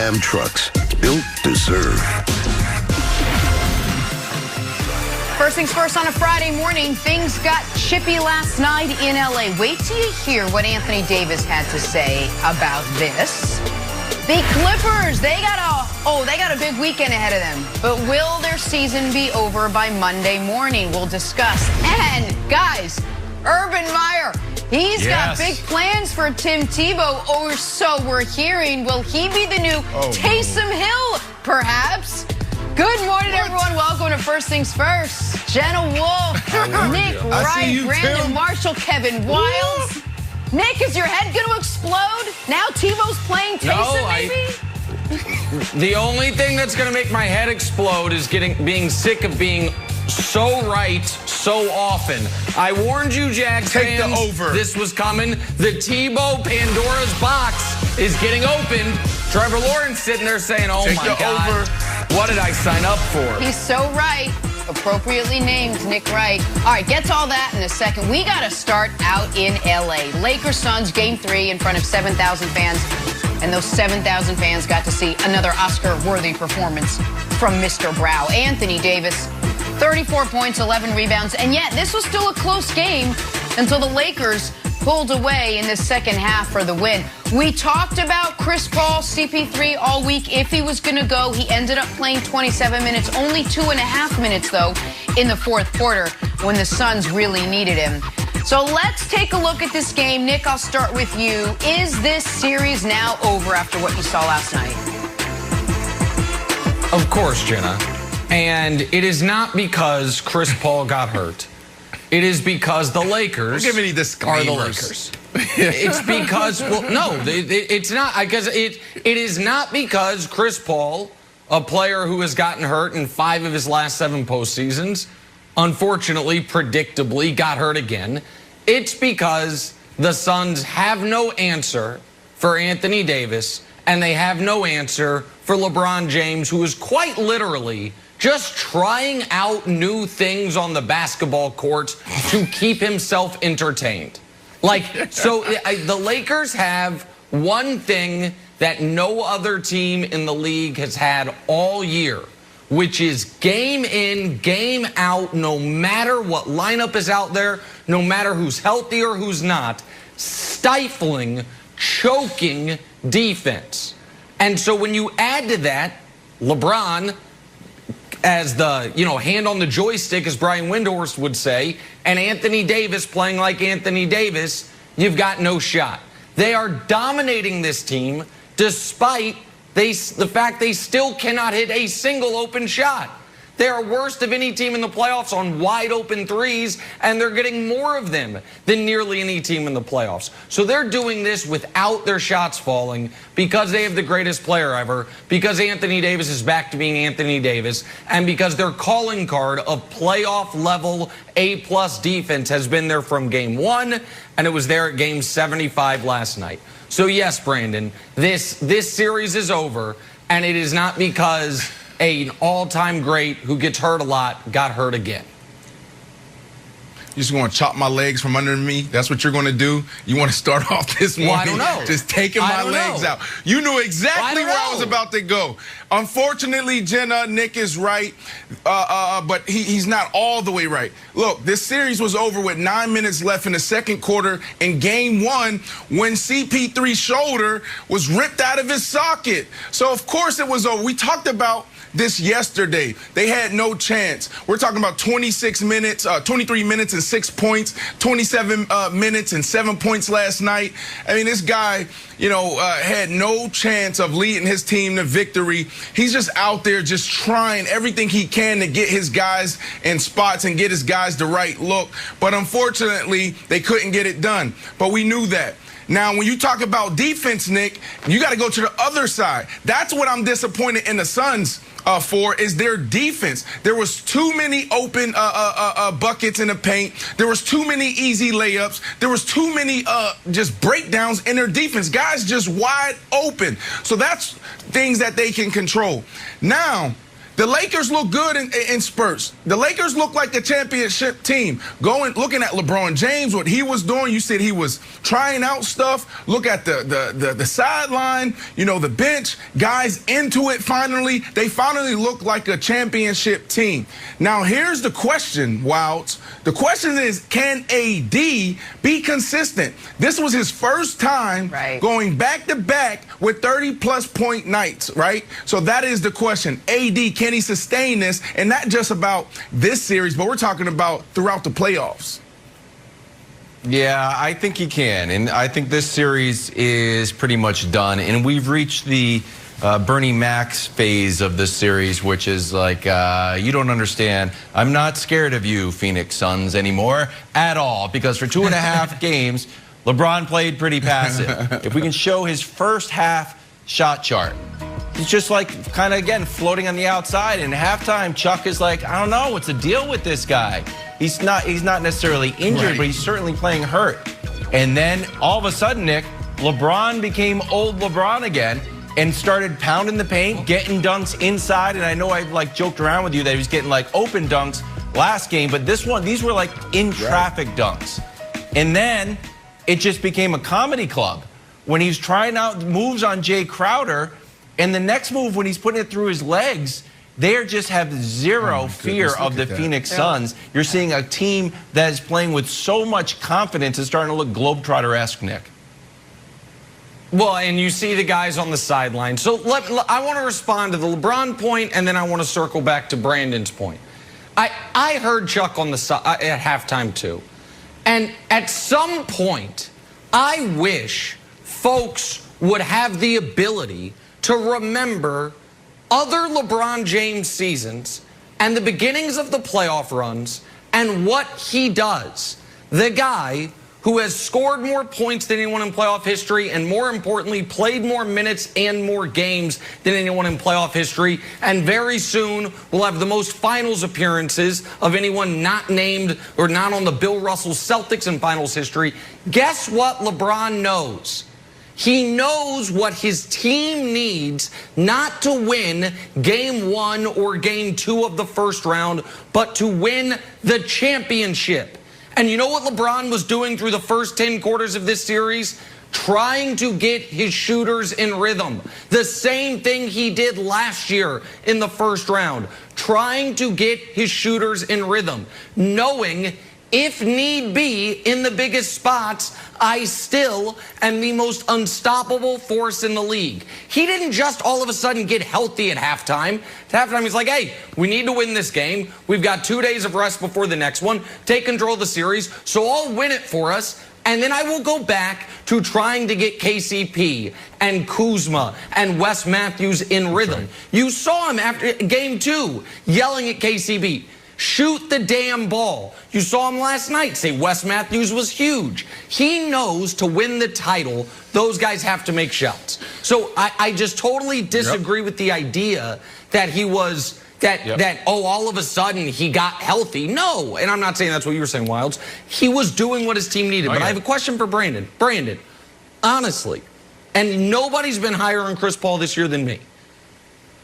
Ram trucks, built to serve. First things first on a Friday morning, things got chippy last night in LA. Wait till you hear what Anthony Davis had to say about this. The Clippers, they got a big weekend ahead of them. But will their season be over by Monday morning? We'll discuss. And guys, Urban Meyer, he's got big plans for Tim Tebow, or so we're hearing. Will he be the new Taysom Hill, perhaps? Good morning, everyone. Welcome to First Things First. Jenna Wolf, Nick Wright, Brandon Marshall, Kevin Wiles. Nick, is your head going to explode? Now Tebow's playing Taysom, maybe? The only thing that's going to make my head explode is being sick of being so right so often. I warned you, Jags fans. Take the over. This was coming. The Tebow Pandora's box is getting opened. Trevor Lawrence sitting there saying, oh my God, what did I sign up for? He's so right. Appropriately named Nick Wright. All right, get to all that in a second. We got to start out in L.A. Lakers-Suns Game 3 in front of 7,000 fans. And those 7,000 fans got to see another Oscar-worthy performance from Mr. Brow. Anthony Davis, 34 points, 11 rebounds. And yet, this was still a close game until the Lakers pulled away in the second half for the win. We talked about Chris Paul, CP3 all week. If he was going to go, he ended up playing 27 minutes, only 2.5 minutes, though, in the fourth quarter when the Suns really needed him. So let's take a look at this game. Nick, I'll start with you. Is this series now over after what you saw last night? Of course, Jenna. And it is not because Chris Paul got hurt. It is because the Lakers are the Lakers. It's because, well, no, it's not. Because it is not because Chris Paul, a player who has gotten hurt in 5 of his last 7 postseasons, unfortunately, predictably, got hurt again. It's because the Suns have no answer for Anthony Davis, and they have no answer for LeBron James, who is quite literally just trying out new things on the basketball court to keep himself entertained. So the Lakers have one thing that no other team in the league has had all year, which is game in, game out, no matter what lineup is out there, no matter who's healthy or who's not, stifling, choking defense. And so when you add to that, LeBron, as the, hand on the joystick, as Brian Windhorst would say, and Anthony Davis playing like Anthony Davis, you've got no shot. They are dominating this team despite the fact they still cannot hit a single open shot. They are worst of any team in the playoffs on wide open threes, and they're getting more of them than nearly any team in the playoffs. So they're doing this without their shots falling because they have the greatest player ever, because Anthony Davis is back to being Anthony Davis, and because their calling card of playoff-level A+ defense has been there from Game 1, and it was there at Game 75 last night. So yes, Brandon, this series is over, and it is not because an all-time great who gets hurt a lot got hurt again. You just want to chop my legs from under me? That's what you're going to do? You want to start off this morning? Well, I don't know. Just taking my legs out. You knew exactly where I was about to go. Unfortunately, Jenna, Nick is right, but he's not all the way right. Look, this series was over with 9 minutes left in the second quarter in Game 1 when CP3's shoulder was ripped out of his socket. So, of course, it was over. We talked about this yesterday. They had no chance. We're talking about 23 minutes and 6 points, 27 minutes and 7 points last night. I mean, this guy, had no chance of leading his team to victory. He's just out there just trying everything he can to get his guys in spots and get his guys the right look. But unfortunately, they couldn't get it done. But we knew that. Now, when you talk about defense, Nick, you got to go to the other side. That's what I'm disappointed in the Suns for, is their defense. There was too many open buckets in the paint. There was too many easy layups. There was too many just breakdowns in their defense. Guys just wide open. So that's things that they can control. Now, The Lakers look good in spurts. The Lakers look like a championship team. Looking at LeBron James, what he was doing, you said he was trying out stuff. Look at the sideline, the bench, guys into it finally. They finally look like a championship team. Now, here's the question, Wilds. The question is, can AD be consistent? This was his first time going back-to-back with 30-plus point nights, right? So that is the question. AD, can he sustain this? And not just about this series, but we're talking about throughout the playoffs. Yeah, I think he can. And I think this series is pretty much done. And we've reached the Bernie Mac's phase of this series, which is like, you don't understand. I'm not scared of you, Phoenix Suns, anymore at all. Because for 2.5 games, LeBron played pretty passive. If we can show his first half shot chart, he's just like kind of, again, floating on the outside. And halftime, Chuck is like, I don't know, what's the deal with this guy? He's not necessarily injured, but he's certainly playing hurt. And then all of a sudden, Nick, LeBron became old LeBron again and started pounding the paint, getting dunks inside. And I know I've like joked around with you that he was getting like open dunks last game, but this one, these were like in traffic dunks. And then it just became a comedy club when he's trying out moves on Jay Crowder. And the next move, when he's putting it through his legs, they just have zero fear of the Phoenix Suns. You're seeing a team that is playing with so much confidence is starting to look Globetrotter-esque, Nick. Well, and you see the guys on the sideline. So I want to respond to the LeBron point, and then I want to circle back to Brandon's point. I heard Chuck on the at halftime, too. And at some point, I wish folks would have the ability to remember other LeBron James seasons and the beginnings of the playoff runs and what he does. The guy who has scored more points than anyone in playoff history and, more importantly, played more minutes and more games than anyone in playoff history, and very soon will have the most finals appearances of anyone not named or not on the Bill Russell Celtics in finals history. Guess what LeBron knows? He knows what his team needs not to win game 1 or game 2 of the first round, but to win the championship. And you know what LeBron was doing through the first 10 quarters of this series? Trying to get his shooters in rhythm. The same thing he did last year in the first round. Trying to get his shooters in rhythm. Knowing, if need be, in the biggest spots, I still am the most unstoppable force in the league. He didn't just all of a sudden get healthy at halftime. At halftime, he's like, hey, we need to win this game. We've got 2 days of rest before the next one. Take control of the series, so I'll win it for us. And then I will go back to trying to get KCP and Kuzma and Wes Matthews in rhythm. You saw him after game 2 yelling at KCP. Shoot the damn ball. You saw him last night say Wes Matthews was huge. He knows to win the title, those guys have to make shots. So I just totally disagree with the idea that he was, all of a sudden he got healthy. No, and I'm not saying that's what you were saying, Wilds. He was doing what his team needed. But I have a question for Brandon. Brandon, honestly, and nobody's been higher on Chris Paul this year than me.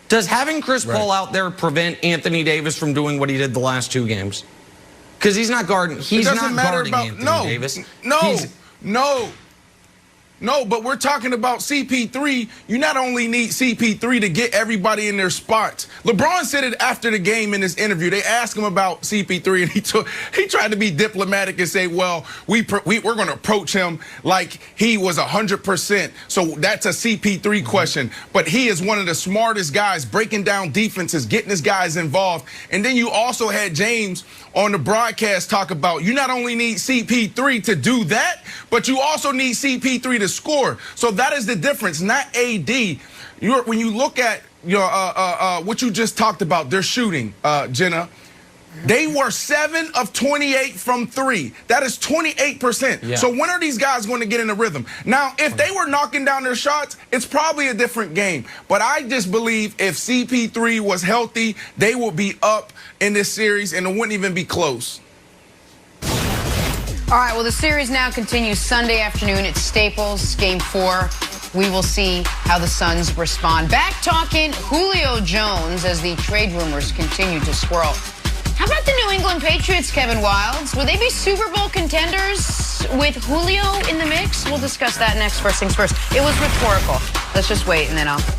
Does having Chris Paul out there prevent Anthony Davis from doing what he did the last 2 games? Because he's not guarding. He's not guarding Anthony Davis. No, but we're talking about CP3. You not only need CP3 to get everybody in their spots. LeBron said it after the game in his interview. They asked him about CP3, and he tried to be diplomatic and say, well, we're going to approach him like he was 100%. So that's a CP3 question. But he is one of the smartest guys, breaking down defenses, getting his guys involved. And then you also had James on the broadcast talk about you not only need CP3 to do that, but you also need CP3 to score. So that is the difference, not AD. When you look at what you just talked about, their shooting, Jenna, they were 7 of 28 from 3. That is 28%. Yeah. So when are these guys going to get in a rhythm? Now, if they were knocking down their shots, it's probably a different game. But I just believe if CP3 was healthy, they will be up in this series, and it wouldn't even be close. All right, well, the series now continues Sunday afternoon at Staples, Game 4. We will see how the Suns respond. Back talking Julio Jones as the trade rumors continue to swirl. How about the New England Patriots, Kevin Wildes? Will they be Super Bowl contenders with Julio in the mix? We'll discuss that next. First things first. It was rhetorical. Let's just wait and then I'll